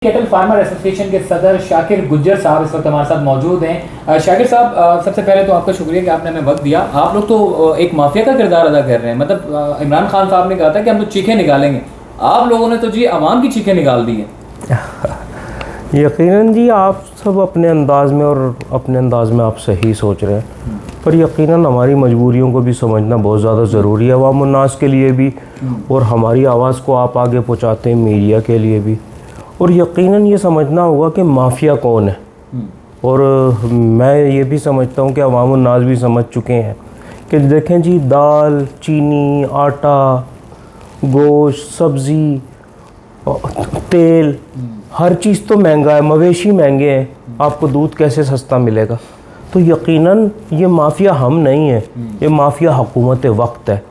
Kettle farmer association के सदर शाकिर गुज्जर साहब इस वक्त हमारे साथ मौजूद हैं। शाकिर साहब, सबसे पहले तो आपका शुक्रिया कि आपने हमें वक्त दिया। आप लोग तो एक माफिया का किरदार अदा कर रहे हैं। मतलब इमरान खान साहब ने कहा था कि हम तो चीखें निकालेंगे, आप लोगों ने तो जी आवाम की चीखें निकाल दी हैं। यकीनन जी, आप सब अपने अंदाज में और अपने अंदाज में आप सही सोच रहे हैं, पर यकीनन हमारी मजबूरियों को भी समझना बहुत ज़्यादा ज़रूरी है, अवाम उन्नास के लिए भी, और हमारी आवाज़ को आप आगे पहुँचाते हैं मीडिया के लिए भी। और यकीनन ये समझना होगा कि माफिया कौन है, और मैं ये भी समझता हूँ कि अवाम उन्नास भी समझ चुके हैं कि देखें जी, दाल, चीनी, आटा, गोश्त, सब्ज़ी, तेल, हर चीज़ तो महंगा है, मवेशी महंगे हैं, आपको दूध कैसे सस्ता मिलेगा? तो यकीनन ये माफिया हम नहीं है, ये माफिया हुकूमत वक्त है।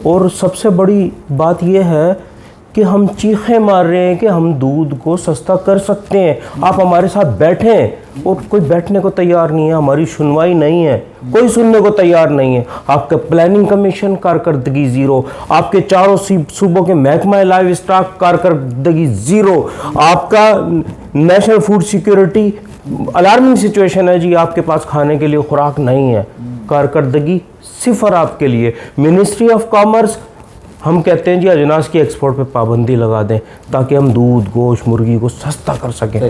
और सबसे बड़ी बात ये है कि हम चीखें मार रहे हैं कि हम दूध को सस्ता कर सकते हैं, आप हमारे साथ बैठें, और कोई बैठने को तैयार नहीं है, हमारी सुनवाई नहीं है, कोई सुनने को तैयार नहीं है। आपका प्लानिंग कमीशन कारकर्दगी ज़ीरो, आपके चारों सूबों के महकमा लाइव स्टॉक कारकर्दगी ज़ीरो, आपका national food security alarming situation है जी, आपके पास खाने के लिए खुराक नहीं है, कारकर्दगी सिफर आपके लिए। मिनिस्ट्री ऑफ कॉमर्स, हम कहते हैं जी अजनास की एक्सपोर्ट पे पाबंदी लगा दें ताकि हम दूध, गोश्त, मुर्गी को सस्ता कर सकें।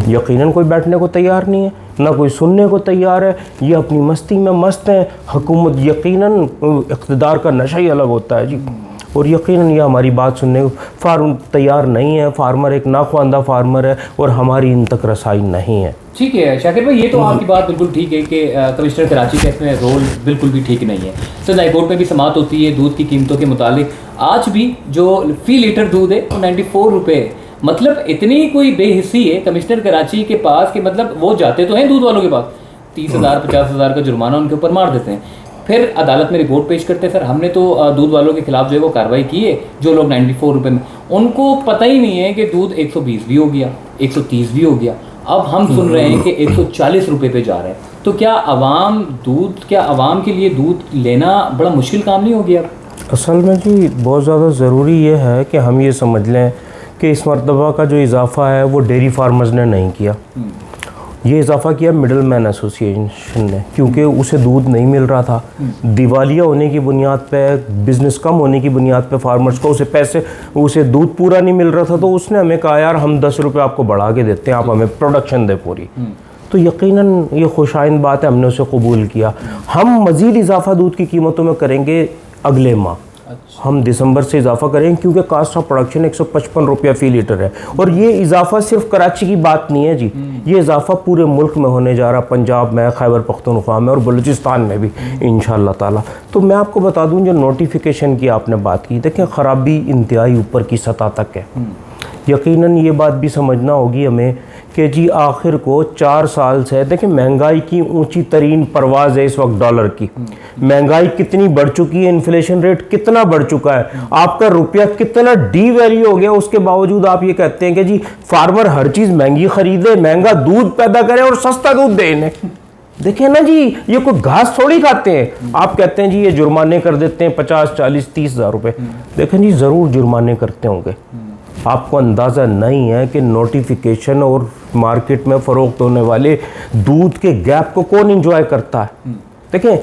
यकीनन कोई बैठने को तैयार नहीं है, ना कोई सुनने को तैयार है, ये अपनी मस्ती में मस्त हैं हुकूमत। यकीनन इक़्तिदार का नशा ही अलग होता है जी, और यकीनन ये हमारी बात सुनने को तैयार नहीं है। फार्मर एक नाख्वानदा फार्मर है और हमारी इन तक रसाई नहीं है। ठीक है शाकिर भाई, ये तो आपकी बात बिल्कुल ठीक है कि कमिश्नर कराची का इसमें रोल बिल्कुल भी ठीक नहीं है। सर, हाई कोर्ट में भी समाअत होती है दूध की कीमतों के मुतालिक। आज भी जो फ़ी लीटर दूध है वो 94 रुपये, मतलब इतनी कोई बेहिस्सी है कमिश्नर कराची के पास कि मतलब वो जाते तो हैं दूध वालों के पास, 30,000 50,000 का जुर्माना उनके ऊपर मार देते हैं, फिर अदालत में रिपोर्ट पेश करते हैं। सर, हमने तो दूध वालों के खिलाफ जो है वो कार्रवाई की है, जो लोग 94 रुपये में, उनको पता ही नहीं है कि दूध 120 भी हो गया, 130 भी हो गया, अब हम सुन रहे हैं कि 140 रुपये पे जा रहे हैं। तो क्या आवाम के लिए दूध लेना बड़ा मुश्किल काम नहीं हो गया? असल में जी बहुत ज़्यादा ज़रूरी ये है कि हम ये समझ लें कि इस मरतबा का जो इजाफ़ा है वो डेयरी फार्मर्स ने नहीं किया, ये इजाफ़ा किया मिडल मैन एसोसिएशन ने, क्योंकि उसे दूध नहीं मिल रहा था। दिवालिया होने की बुनियाद पे, बिज़नेस कम होने की बुनियाद पे फार्मर्स को उसे दूध पूरा नहीं मिल रहा था, तो उसने हमें कहा यार हम 10 रुपये आपको बढ़ा के देते हैं, आप हमें प्रोडक्शन दें पूरी। तो यकीनन ये खुशाइन बात है, हमने उसे कबूल किया। हम मज़ीद इजाफ़ा दूध की कीमतों में करेंगे अगले माह। हम दिसंबर से इजाफा करेंगे, क्योंकि कास्ट ऑफ प्रोडक्शन 155 रुपया फ़ी लीटर है, और ये इजाफा सिर्फ कराची की बात नहीं है जी, ये इजाफा पूरे मुल्क में होने जा रहा, पंजाब में, खैबर पख्तूनख्वा में और बलूचिस्तान में भी इंशाअल्लाह ताला। तो मैं आपको बता दूं, जो नोटिफिकेशन की आपने बात की, देखें ख़राबी इंतहाई ऊपर की सतह तक है। यकीनन ये बात भी समझना होगी हमें कि जी आखिर को 4 साल से, देखिए महंगाई की ऊंची तरीन परवाज़ है इस वक्त डॉलर की। महंगाई कितनी बढ़ चुकी है, इन्फ्लेशन रेट कितना बढ़ चुका है, आपका रुपया कितना डी वैल्यू हो गया, उसके बावजूद आप ये कहते हैं कि जी फार्मर हर चीज़ महंगी खरीदे, महंगा दूध पैदा करे और सस्ता दूध दे इन्हें। देखें ना जी, ये कोई घास थोड़ी खाते हैं। आप कहते हैं जी ये जुर्माने कर देते हैं 50, 40, 30 हज़ार रुपये। देखें जी, ज़रूर जुर्माने करते होंगे, आपको अंदाज़ा नहीं है कि नोटिफिकेशन और मार्केट में फ़रोख्त होने वाले दूध के गैप को कौन एंजॉय करता है। देखें,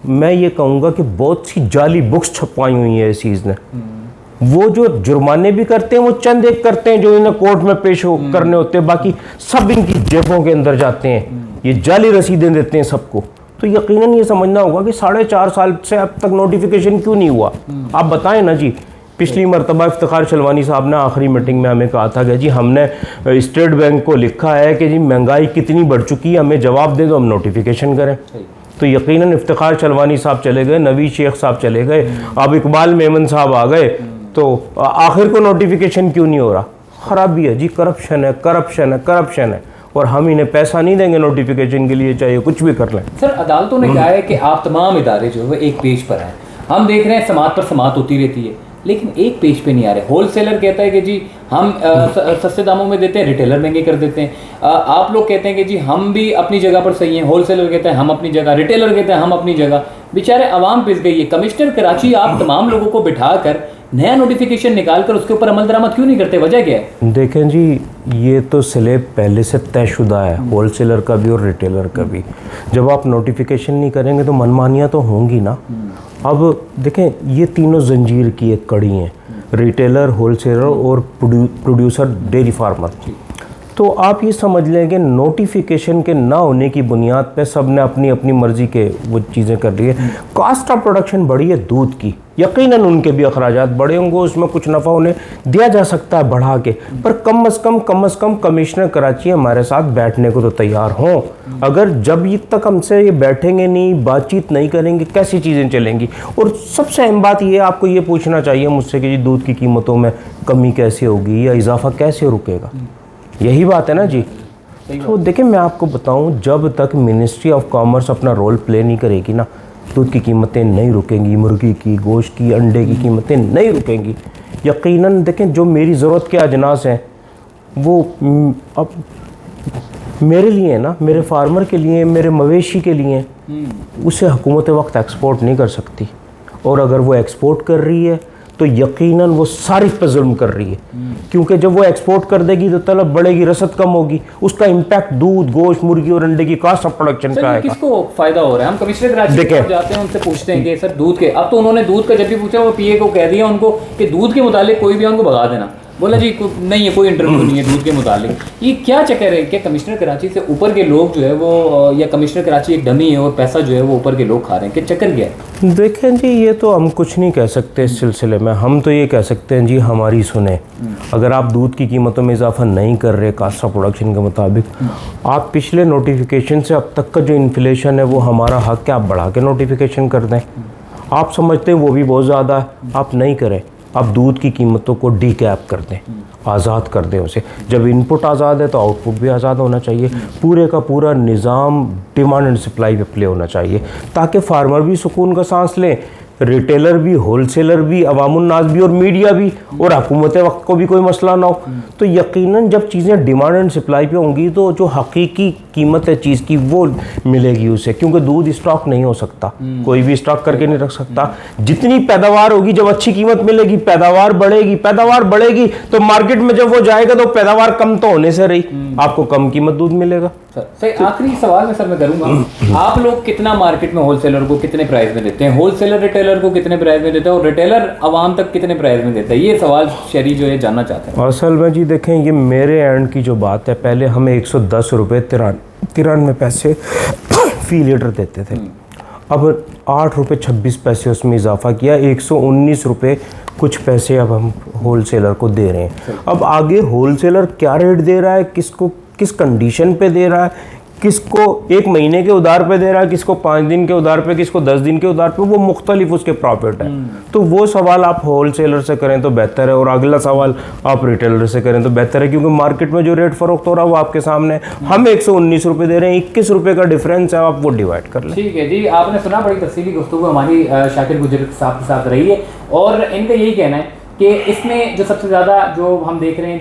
मैं ये कहूँगा कि बहुत सी जाली बुक्स छपवाई हुई हैं इस चीज़ ने। वो जो जुर्माने भी करते हैं वो चंद एक करते हैं जो इन्हें कोर्ट में पेश करने होते हैं, बाकी सब इनकी जेबों के अंदर जाते हैं, ये जाली रसीदें देते हैं सबको। तो यकीनन ये समझना होगा कि 4.5 साल से अब तक नोटिफिकेशन क्यों नहीं हुआ, आप बताएं ना जी। पिछली मरतबा इफ्तिखार चलवानी साहब ने आखिरी मीटिंग में हमें कहा था कि जी हमने स्टेट बैंक को लिखा है कि जी महंगाई कितनी बढ़ चुकी है, हमें जवाब दे दो, हम नोटिफिकेशन करें। तो यकीनन इफ्तिखार चलवानी साहब चले गए, नवीद शेख साहब चले गए, अब इकबाल मेमन साहब आ गए, तो आखिर को नोटिफिकेशन क्यों नहीं हो रहा? ख़राबी है जी, करप्शन है, करप्शन है, करप्शन है, और हम इन्हें पैसा नहीं देंगे नोटिफिकेशन के लिए, चाहे कुछ भी कर लें। सर, अदालतों ने कहा है कि आप तमाम इदारे जो है एक पेज पर हैं। हम देख रहे हैं समाअत पर समाअत होती रहती है, लेकिन एक पेज पे नहीं आ रहे। होलसेलर कहता है कि जी हम सस्ते दामों में देते हैं, रिटेलर महंगे कर देते हैं। आप लोग कहते हैं कि जी हम भी अपनी जगह पर सही हैं, होलसेलर कहते हैं हम अपनी जगह, रिटेलर कहते हैं हम अपनी जगह। बेचारे आवाम पिस गई है। कमिश्नर कराची आप तमाम लोगों को बिठा कर नया नोटिफिकेशन निकाल कर उसके ऊपर अमल दरामद क्यों नहीं करते, वजह क्या है? देखें जी, ये तो स्लैब पहले से तयशुदा है, होलसेलर का भी और रिटेलर का भी। जब आप नोटिफिकेशन नहीं करेंगे तो मनमानियाँ तो होंगी ना। अब देखें, ये तीनों जंजीर की एक कड़ी हैं, रिटेलर, होलसेलर और प्रोड्यूसर, डेयरी फार्मर। तो आप ये समझ लें कि नोटिफिकेशन के ना होने की बुनियाद पे सब ने अपनी अपनी मर्ज़ी के वो चीज़ें कर रही है। कास्ट ऑफ प्रोडक्शन बढ़ी है दूध की, यकीनन उनके भी अखराजात बढ़े होंगे, उसमें कुछ नफ़ा उन्हें दिया जा सकता है बढ़ा के, पर कम अज़ कम कमिश्नर कराची हमारे साथ बैठने को तो तैयार हों। अगर जब तक हमसे ये बैठेंगे नहीं, बातचीत नहीं करेंगे, कैसी चीज़ें चलेंगी। और सबसे अहम बात ये, आपको ये पूछना चाहिए मुझसे कि जी दूध की कीमतों में कमी कैसे होगी या इजाफा कैसे रुकेगा, यही बात है ना जी। तो देखिए, मैं आपको बताऊं, जब तक मिनिस्ट्री ऑफ कॉमर्स अपना रोल प्ले नहीं करेगी ना, दूध की कीमतें नहीं रुकेंगी, मुर्गी की, गोश्त की, अंडे की कीमतें नहीं रुकेंगी यकीनन। देखें, जो मेरी ज़रूरत के अजनास हैं वो अब मेरे लिए है ना, मेरे फार्मर के लिए, मेरे मवेशी के लिए, उसे हुकूमत वक्त एक्सपोर्ट नहीं कर सकती। और अगर वो एक्सपोर्ट कर रही है तो यकीनन वो सारिफ पे जुल्म कर रही है, क्योंकि जब वो एक्सपोर्ट कर देगी तो तलब बढ़ेगी, रसद कम होगी, उसका इम्पैक्ट दूध, गोश्त, मुर्गी और अंडे की कास्ट ऑफ प्रोडक्शन पे आएगा। किसको फायदा हो रहा है? हम कमिश्नर कराची जाते हैं, उनसे पूछते हैं कि सर दूध के, अब तो उन्होंने दूध का जब भी पूछा वो पीए को कह दिया उनको कि दूध के मुतालिक कोई भी उनको भगा देना, बोला जी नहीं है, कोई इंटरव्यू नहीं है दूध के मुतालिक। ये क्या चक्कर है? क्या कमिश्नर कराची से ऊपर के लोग जो है वो, या कमिश्नर कराची एक डमी है और पैसा जो है वो ऊपर के लोग खा रहे हैं? क्या चक्कर क्या है? देखें जी, ये तो हम कुछ नहीं कह सकते इस सिलसिले में। हम तो ये कह सकते हैं जी, हमारी सुने। अगर आप दूध की कीमतों में इजाफा नहीं कर रहे कास्ट ऑफ प्रोडक्शन के मुताबिक, आप पिछले नोटिफिकेशन से अब तक का जो इन्फ्लेशन है वो हमारा हक है, आप बढ़ा के नोटिफिकेशन कर दें। आप समझते हैं वो भी बहुत ज़्यादा है, आप नहीं करें। आप दूध की कीमतों को डी कैप कर दें, आज़ाद कर दें उसे। जब इनपुट आज़ाद है तो आउटपुट भी आज़ाद होना चाहिए। पूरे का पूरा निज़ाम डिमांड एंड सप्लाई पे प्ले होना चाहिए, ताकि फार्मर भी सुकून का सांस लें, रिटेलर भी, होलसेलर भी, अवामुन्नास भी और मीडिया भी, और हुकूमत वक्त को भी कोई मसला ना हो। तो यकीनन जब चीज़ें डिमांड एंड सप्लाई पे होंगी तो जो हकीकी कीमत है चीज़ की वो मिलेगी उसे, क्योंकि दूध स्टॉक नहीं हो सकता, कोई भी स्टॉक करके नहीं रख सकता। जितनी पैदावार होगी, जब अच्छी कीमत मिलेगी, पैदावार बढ़ेगी तो मार्केट में जब वो जाएगा तो पैदावार कम तो होने से रही, आपको कम कीमत दूध मिलेगा। सर आखिरी सवाल में सर मैं करूंगा, आप लोग कितना मार्केट में होलसेलर को कितने प्राइस में देते हैं, होलसेलर रिटेलर को कितने प्राइस में देते हैं, और रिटेलर आवाम तक कितने प्राइस में देता है? ये सवाल शहरी जो है जानना चाहते हैं। असल में जी देखें, ये मेरे एंड की जो बात है, पहले हमें 110 रुपये 93 पैसे फी लीटर देते थे। अब 8 रुपये 26 पैसे उसमें इजाफा किया, 119 रुपये कुछ पैसे अब हम होलसेलर को दे रहे हैं। अब आगे होलसेलर क्या रेट दे रहा है, किसको किस कंडीशन पे दे रहा है, किसको 1 महीने के उधार पे दे रहा है, किसको 5 दिन के उधार पे, किसको 10 दिन के उधार पे, वो मुख्तलिफ उसके प्रॉफिट है। तो वो सवाल आप होलसेलर से करें तो बेहतर है, और अगला सवाल आप रिटेलर से करें तो बेहतर है, क्योंकि मार्केट में जो रेट फ़रोख्त हो रहा है वो आपके सामने है। हम 119 रुपये दे रहे हैं, 21 रुपये का डिफरेंस है, आप वो डिवाइड कर लें। ठीक है जी, आपने सुना, बड़ी तफसीली गुफ्तगू हमारी शाकिर गुजर साहब के साथ रही है, और इनका यही कहना है कि इसमें जो सबसे ज़्यादा जो हम देख रहे हैं,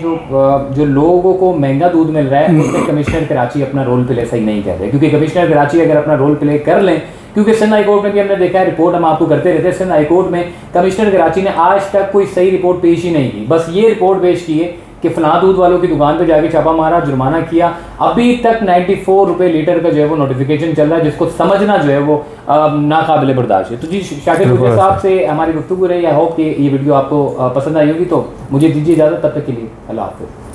जो लोगों को महंगा दूध मिल रहा है, उसमें कमिश्नर कराची अपना रोल प्ले सही नहीं कर रहे, क्योंकि कमिश्नर कराची अगर अपना रोल प्ले कर लें, क्योंकि सिंध हाई कोर्ट में भी हमने देखा है, रिपोर्ट हम आपको करते रहते हैं, सिंध हाई कोर्ट में कमिश्नर कराची ने आज तक कोई सही रिपोर्ट पेश ही नहीं की। बस ये रिपोर्ट पेश की है कि फलां दूध वालों की दुकान पे जाके छापा मारा, जुर्माना किया। अभी तक 94 रुपये लीटर का जो है वो नोटिफिकेशन चल रहा है, जिसको समझना जो है वो नाकाबिले बर्दाश्त है। तो जी, शाकिर गुजर साहब से हमारी गुफ्तगू रही। आई होप कि ये वीडियो आपको पसंद आई होगी, तो मुझे दीजिए इजाज़त, तब तक के लिए अल्लाह हाफ़िज़।